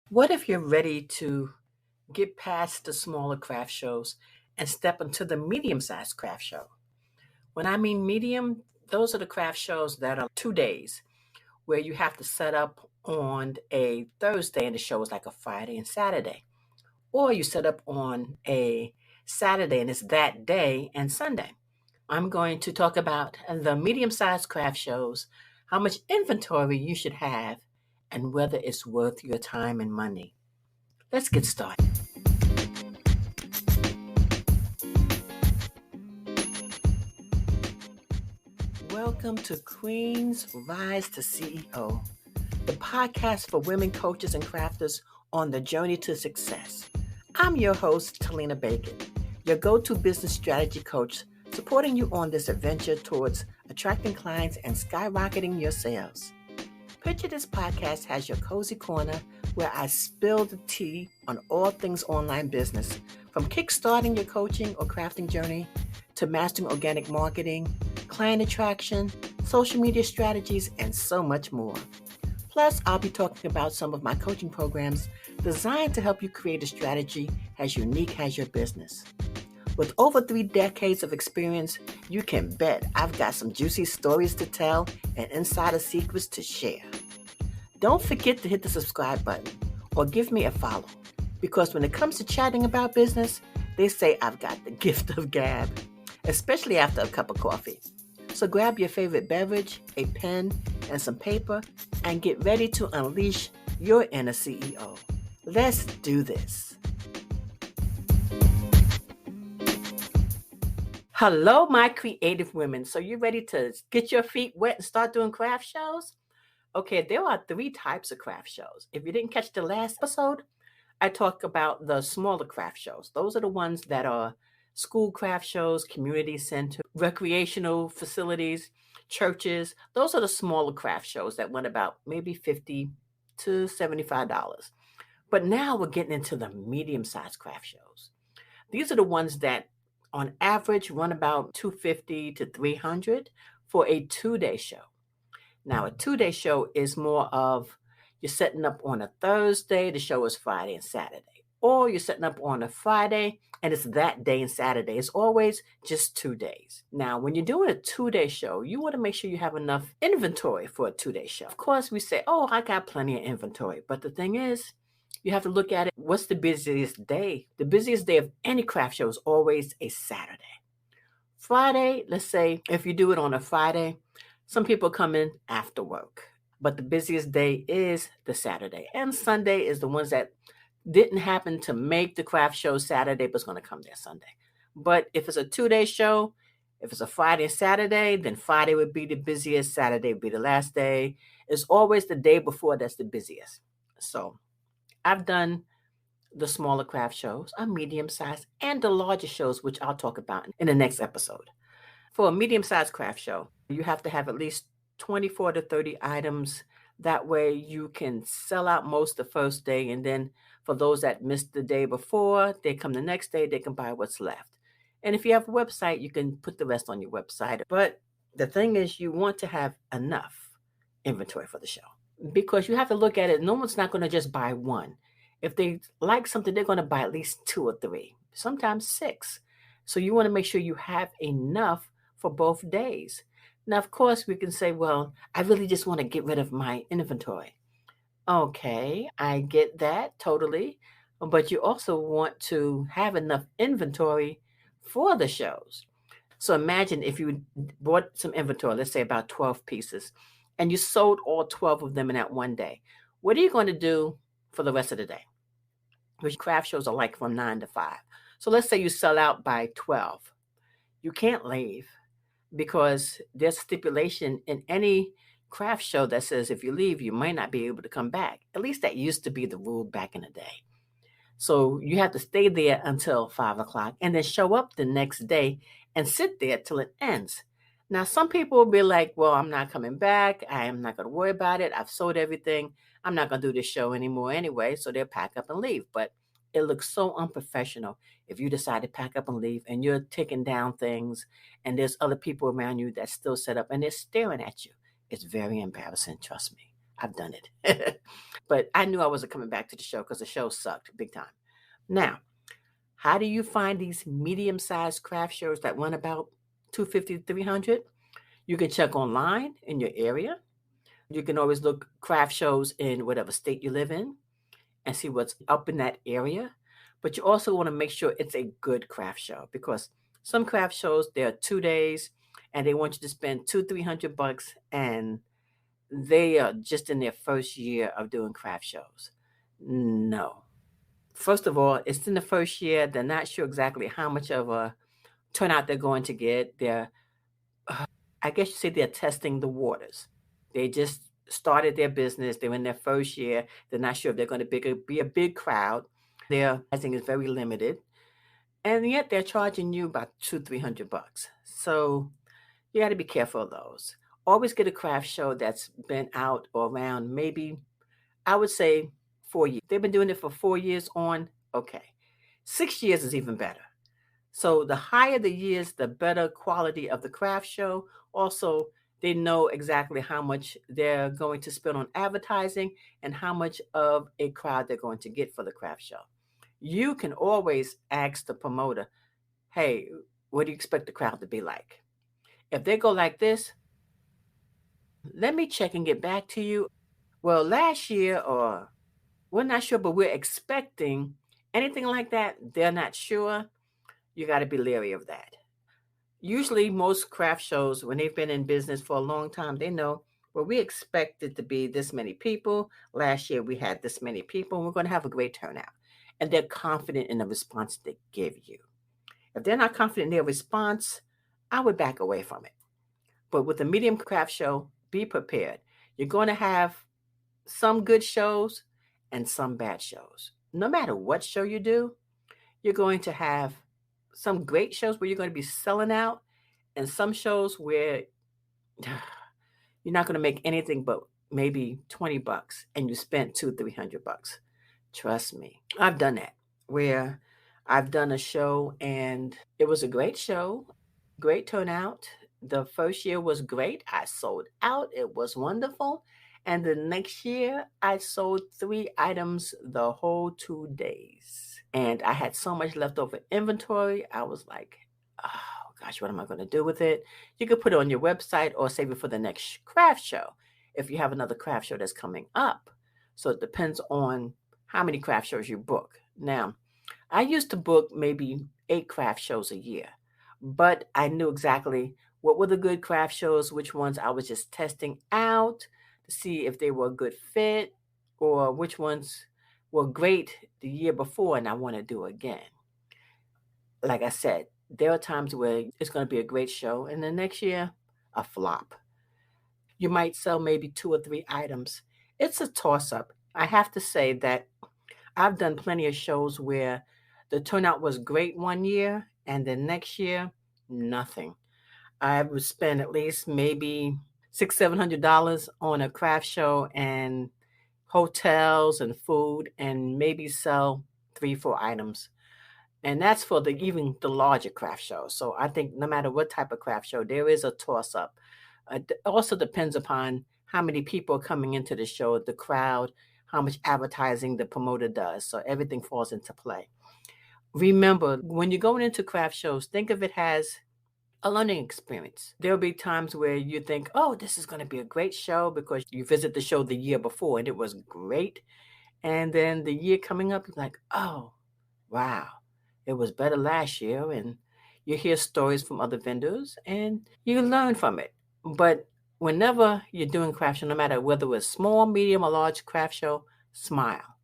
What if you're ready to get past the smaller craft shows and step into the medium sized craft show? When I mean medium, those are the craft shows that are 2 days where you have to set up on a Thursday and the show is like a Friday and Saturday. Or you set up on a Saturday and it's that day and Sunday. I'm going to talk about the medium sized craft shows, how much inventory you should have, and whether it's worth your time and money. Let's get started. Welcome to Queen's Rise to CEO, the podcast for women coaches and crafters on the journey to success. I'm your host, Talina Bacon, your go-to business strategy coach, supporting you on this adventure towards attracting clients and skyrocketing your sales. Picture this podcast as your cozy corner where I spill the tea on all things online business, from kickstarting your coaching or crafting journey to mastering organic marketing, client attraction, social media strategies, and so much more. Plus, I'll be talking about some of my coaching programs designed to help you create a strategy as unique as your business. With over 3 decades of experience, you can bet I've got some juicy stories to tell and insider secrets to share. Don't forget to hit the subscribe button or give me a follow, because when it comes to chatting about business, they say I've got the gift of gab, especially after a cup of coffee. So grab your favorite beverage, a pen, and some paper, and get ready to unleash your inner CEO. Let's do this. Hello, my creative women. So you ready to get your feet wet and start doing craft shows? Okay, there are 3 types of craft shows. If you didn't catch the last episode, I talked about the smaller craft shows. Those are the ones that are school craft shows, community center, recreational facilities, churches. Those are the smaller craft shows that went about maybe $50 to $75. But now we're getting into the medium-sized craft shows. These are the ones that on average run about 250 to 300 for a 2-day show. Now, a 2-day show is more of you're setting up on a Thursday, the show is Friday and Saturday. Or you're setting up on a Friday and it's that day and Saturday. It's always just 2 days. Now, when you're doing a 2-day show, you want to make sure you have enough inventory for a 2-day show. Of course, we say, oh, I got plenty of inventory. But the thing is, you have to look at it. What's the busiest day? The busiest day of any craft show is always a Saturday. Friday, let's say if you do it on a Friday, some people come in after work, but the busiest day is the Saturday. And Sunday is the ones that didn't happen to make the craft show Saturday, but it's going to come there Sunday. But if it's a 2-day show, if it's a Friday and Saturday, then Friday would be the busiest, Saturday would be the last day. It's always the day before that's the busiest. So I've done the smaller craft shows, a medium size, and the larger shows, which I'll talk about in the next episode. For a medium-sized craft show, you have to have at least 24 to 30 items. That way you can sell out most the first day. And then for those that missed the day before, they come the next day, they can buy what's left. And if you have a website, you can put the rest on your website. But the thing is, you want to have enough inventory for the show, because you have to look at it. No one's not going to just buy one. If they like something, they're going to buy at least 2 or 3, sometimes 6. So you want to make sure you have enough for both days. Now, of course, we can say, well, I really just want to get rid of my inventory. Okay, I get that totally. But you also want to have enough inventory for the shows. So imagine if you bought some inventory, let's say about 12 pieces, and you sold all 12 of them in that one day. What are you going to do for the rest of the day? Which craft shows are like from 9 to 5. So let's say you sell out by 12. You can't leave, because there's stipulation in any craft show that says if you leave, you might not be able to come back. At least that used to be the rule back in the day. So you have to stay there until 5 o'clock and then show up the next day and sit there till it ends. Now, some people will be like, well, I'm not coming back. I am not going to worry about it. I've sold everything. I'm not going to do this show anymore anyway. So they'll pack up and leave. But it looks so unprofessional if you decide to pack up and leave and you're taking down things and there's other people around you that still set up and they're staring at you. It's very embarrassing, trust me. I've done it. But I knew I wasn't coming back to the show because the show sucked big time. Now, how do you find these medium-sized craft shows that run about 250 to 300? You can check online in your area. You can always look craft shows in whatever state you live in and see what's up in that area. But you also want to make sure it's a good craft show because some craft shows, they're 2 days and they want you to spend two, 300 bucks, and they are just in their first year of doing craft shows. No. First of all, it's in the first year. They're not sure exactly how much of a turnout they're going to get. I guess you say they're testing the waters. They just started their business. They're in their first year. They're not sure if they're going to be a big crowd. Their pricing is very limited, and yet they're charging you about two, 300 bucks. So you got to be careful of those. Always get a craft show that's been out or around maybe, I would say, 4 years. If they've been doing it for 4 years on, okay. 6 years is even better. So the higher the years, the better quality of the craft show. Also, they know exactly how much they're going to spend on advertising and how much of a crowd they're going to get for the craft show. You can always ask the promoter, hey, what do you expect the crowd to be like? If they go like this, let me check and get back to you. Well, last year, or we're not sure, but we're expecting anything like that. They're not sure. You got to be leery of that. Usually, most craft shows, when they've been in business for a long time, they know, well, we expect it to be this many people. Last year, we had this many people, and we're going to have a great turnout. And they're confident in the response they give you. If they're not confident in their response, I would back away from it. But with a medium craft show, be prepared. You're going to have some good shows and some bad shows. No matter what show you do, you're going to have some great shows where you're going to be selling out, and some shows where you're not going to make anything but maybe 20 bucks and you spent two, 300 bucks. Trust me. I've done that where I've done a show and it was a great show, great turnout. The first year was great. I sold out. It was wonderful. And the next year, I sold 3 items the whole 2 days. And I had so much leftover inventory. I was like, oh gosh, what am I going to do with it? You could put it on your website or save it for the next craft show if you have another craft show that's coming up. So it depends on how many craft shows you book. Now, I used to book maybe 8 craft shows a year, but I knew exactly what were the good craft shows, which ones I was just testing out to see if they were a good fit, or which ones were great the year before and I want to do again. Like I said, there are times where it's going to be a great show and the next year, a flop. You might sell maybe 2 or 3 items. It's a toss up. I have to say that I've done plenty of shows where the turnout was great one year and the next year, nothing. I would spend at least maybe $600-700 on a craft show and hotels and food, and maybe sell 3 4 items. And that's for the larger craft shows. So I think no matter what type of craft show, there is a toss up. It also depends upon how many people are coming into the show, the crowd, how much advertising the promoter does. So everything falls into play. Remember, when you're going into craft shows, think of it as a learning experience. There'll be times where you think, oh, this is going to be a great show because you visit the show the year before and it was great. And then the year coming up, you're like, oh, wow, it was better last year. And you hear stories from other vendors and you learn from it. But whenever you're doing craft show, no matter whether it's small, medium, or large craft show, smile.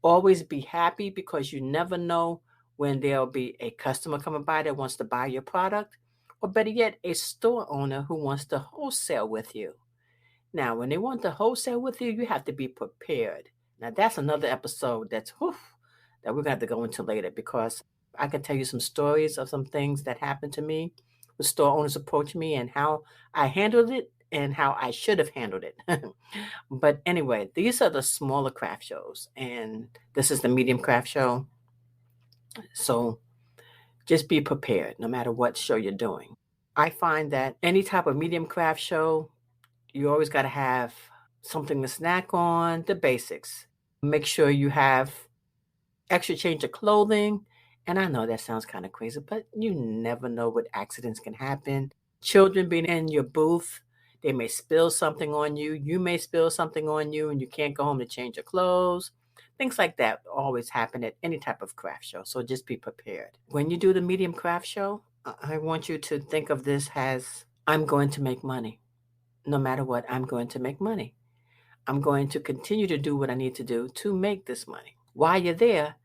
Always be happy because you never know when there'll be a customer coming by that wants to buy your product, or better yet, a store owner who wants to wholesale with you. Now, when they want to wholesale with you, you have to be prepared. Now, that's another episode that we're going to have to go into later because I can tell you some stories of some things that happened to me with store owners approach me and how I handled it and how I should have handled it. But anyway, these are the smaller craft shows, and this is the medium craft show. So just be prepared no matter what show you're doing. I find that any type of medium craft show, you always got to have something to snack on, the basics. Make sure you have extra change of clothing. And I know that sounds kind of crazy, but you never know what accidents can happen. Children being in your booth, they may spill something on you. You may spill something on you, and you can't go home to change your clothes. Things like that always happen at any type of craft show. So just be prepared. When you do the medium craft show, I want you to think of this as I'm going to make money. No matter what, I'm going to make money. I'm going to continue to do what I need to do to make this money. While you're there,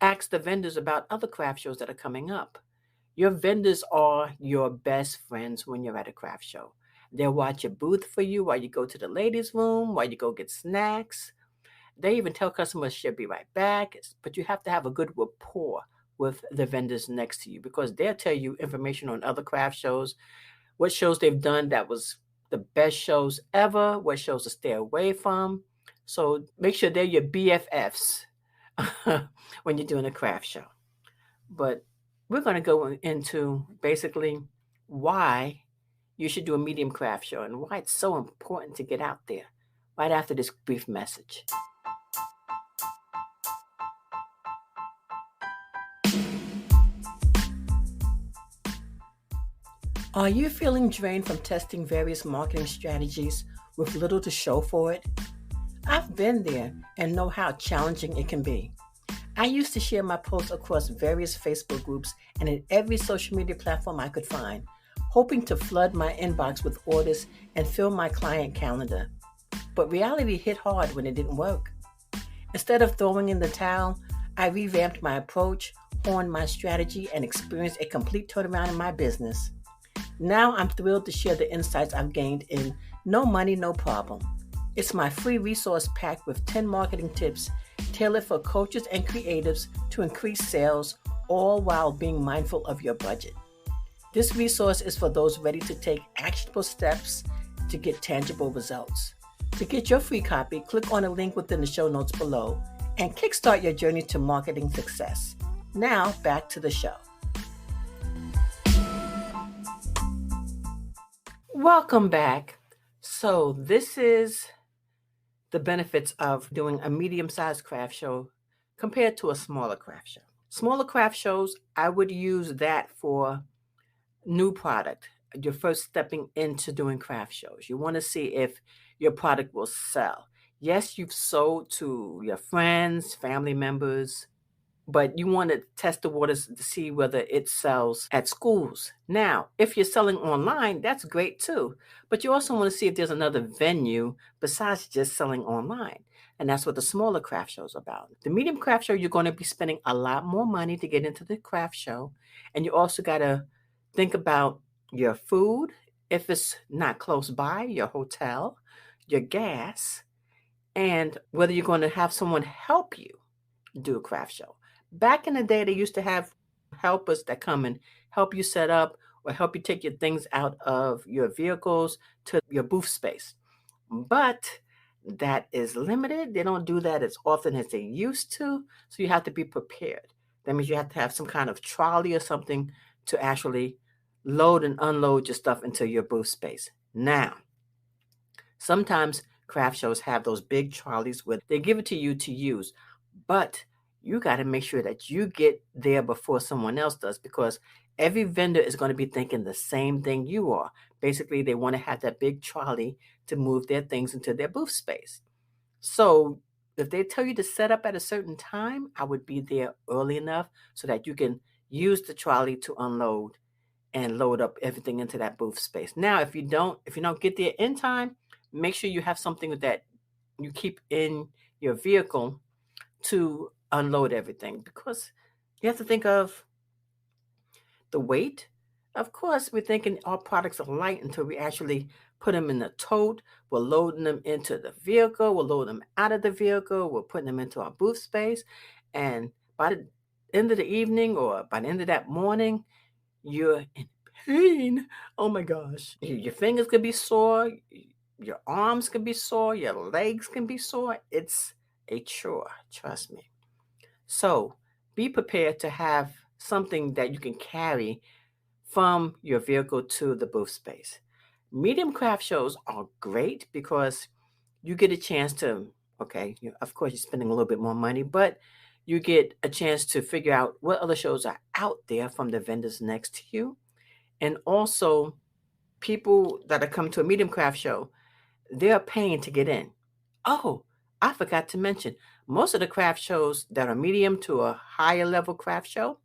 ask the vendors about other craft shows that are coming up. Your vendors are your best friends when you're at a craft show. They'll watch your booth for you while you go to the ladies' room, while you go get snacks. They even tell customers she'll be right back, but you have to have a good rapport with the vendors next to you because they'll tell you information on other craft shows, what shows they've done that was the best shows ever, what shows to stay away from. So make sure they're your BFFs when you're doing a craft show. But we're going to go into basically why you should do a medium craft show and why it's so important to get out there right after this brief message. Are you feeling drained from testing various marketing strategies with little to show for it? I've been there and know how challenging it can be. I used to share my posts across various Facebook groups and in every social media platform I could find, hoping to flood my inbox with orders and fill my client calendar. But reality hit hard when it didn't work. Instead of throwing in the towel, I revamped my approach, honed my strategy, and experienced a complete turnaround in my business. Now I'm thrilled to share the insights I've gained in No Money, No Problem. It's my free resource pack with 10 marketing tips tailored for coaches and creatives to increase sales, all while being mindful of your budget. This resource is for those ready to take actionable steps to get tangible results. To get your free copy, click on a link within the show notes below and kickstart your journey to marketing success. Now, back to the show. Welcome back. So this is the benefits of doing a medium-sized craft show compared to a smaller craft show. Smaller craft shows, I would use that for new product. You're first stepping into doing craft shows. You want to see if your product will sell. Yes, you've sold to your friends, family members, but you want to test the waters to see whether it sells at schools. Now, if you're selling online, that's great too. But you also want to see if there's another venue besides just selling online. And that's what the smaller craft show is about. The medium craft show, you're going to be spending a lot more money to get into the craft show. And you also got to think about your food, if it's not close by, your hotel, your gas, and whether you're going to have someone help you do a craft show. Back in the day, they used to have helpers that come and help you set up or help you take your things out of your vehicles to your booth space. But that is limited. They don't do that as often as they used to. So you have to be prepared. That means you have to have some kind of trolley or something to actually load and unload your stuff into your booth space. Now, sometimes craft shows have those big trolleys where they give it to you to use, but you got to make sure that you get there before someone else does because every vendor is going to be thinking the same thing you are. Basically, they want to have that big trolley to move their things into their booth space. So if they tell you to set up at a certain time, I would be there early enough so that you can use the trolley to unload and load up everything into that booth space. Now, if you don't get there in time, make sure you have something that you keep in your vehicle to unload everything because you have to think of the weight. Of course, we're thinking our products are light until we actually put them in the tote. We're loading them into the vehicle. We're loading them out of the vehicle. We're putting them into our booth space. And by the end of the evening or by the end of that morning, you're in pain. Oh my gosh. Your fingers could be sore. Your arms can be sore. Your legs can be sore. It's a chore. Trust me. So be prepared to have something that you can carry from your vehicle to the booth space. Medium craft shows are great because you get a chance to, okay, of course, you're spending a little bit more money, but you get a chance to figure out what other shows are out there from the vendors next to you. And also, people that are coming to a medium craft show, they're paying to get in. Oh, I forgot to mention, most of the craft shows that are medium to a higher level craft show,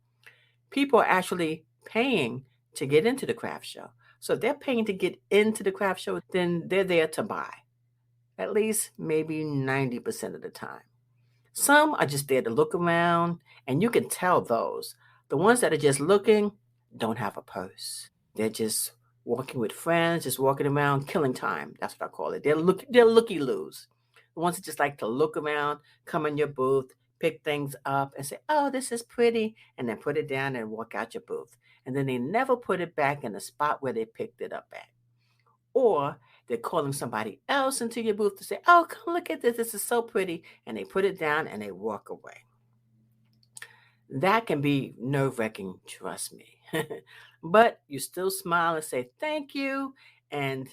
people are actually paying to get into the craft show. So if they're paying to get into the craft show, then they're there to buy, at least maybe 90% of the time. Some are just there to look around, and you can tell those. The ones that are just looking don't have a purse. They're just walking with friends, just walking around, killing time. That's what I call it. They're looky-loos. The ones that just like to look around, come in your booth, pick things up, and say, "Oh, this is pretty," and then put it down and walk out your booth. And then they never put it back in the spot where they picked it up at. Or they're calling somebody else into your booth to say, "Oh, come look at this. This is so pretty." And they put it down and they walk away. That can be nerve wracking, trust me. But you still smile and say, "Thank you. And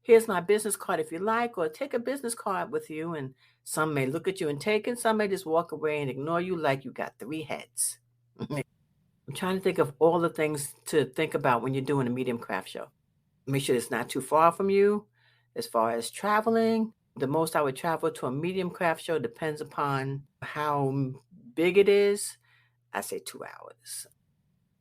here's my business card if you like," or take a business card with you. And some may look at you and take it. Some may just walk away and ignore you like you got three heads. I'm trying to think of all the things to think about when you're doing a medium craft show. Make sure it's not too far from you. As far as traveling, the most I would travel to a medium craft show depends upon how big it is. I say 2 hours.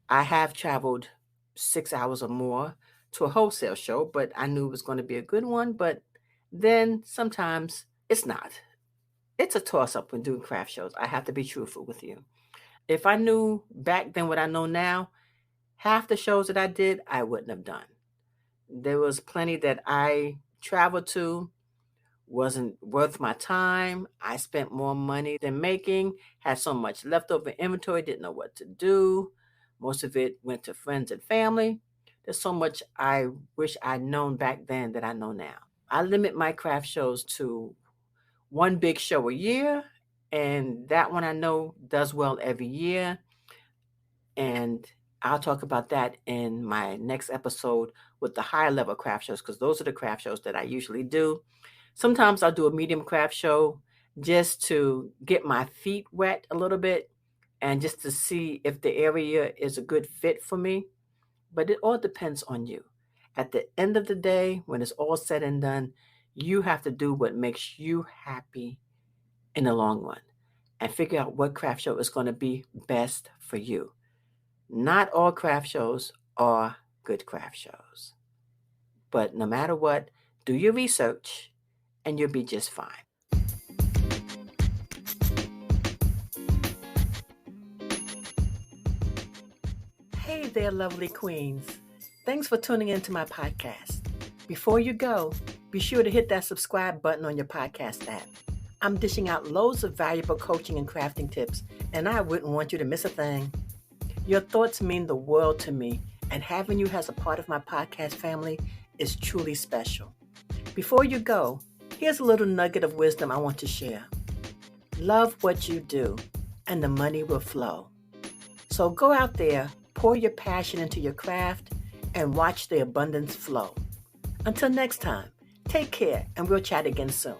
I have traveled 6 hours or more to a wholesale show, but I knew it was going to be a good one. But then sometimes it's not. It's a toss up when doing craft shows. I have to be truthful with you. If I knew back then what I know now, half the shows that I did, I wouldn't have done. There was plenty that I traveled to, wasn't worth my time. I spent more money than making, had so much leftover inventory, didn't know what to do. Most of it went to friends and family. There's so much I wish I'd known back then that I know now. I limit my craft shows to one big show a year, and that one I know does well every year. And I'll talk about that in my next episode with the higher level craft shows, because those are the craft shows that I usually do. Sometimes I'll do a medium craft show just to get my feet wet a little bit and just to see if the area is a good fit for me. But it all depends on you. At the end of the day, when it's all said and done, you have to do what makes you happy in the long run and figure out what craft show is going to be best for you. Not all craft shows are good craft shows. But no matter what, do your research and you'll be just fine. Hey there, lovely queens. Thanks for tuning into my podcast. Before you go, be sure to hit that subscribe button on your podcast app. I'm dishing out loads of valuable coaching and crafting tips, and I wouldn't want you to miss a thing. Your thoughts mean the world to me, and having you as a part of my podcast family is truly special. Before you go, here's a little nugget of wisdom I want to share. Love what you do, and the money will flow. So go out there, pour your passion into your craft, and watch the abundance flow. Until next time, take care, and we'll chat again soon.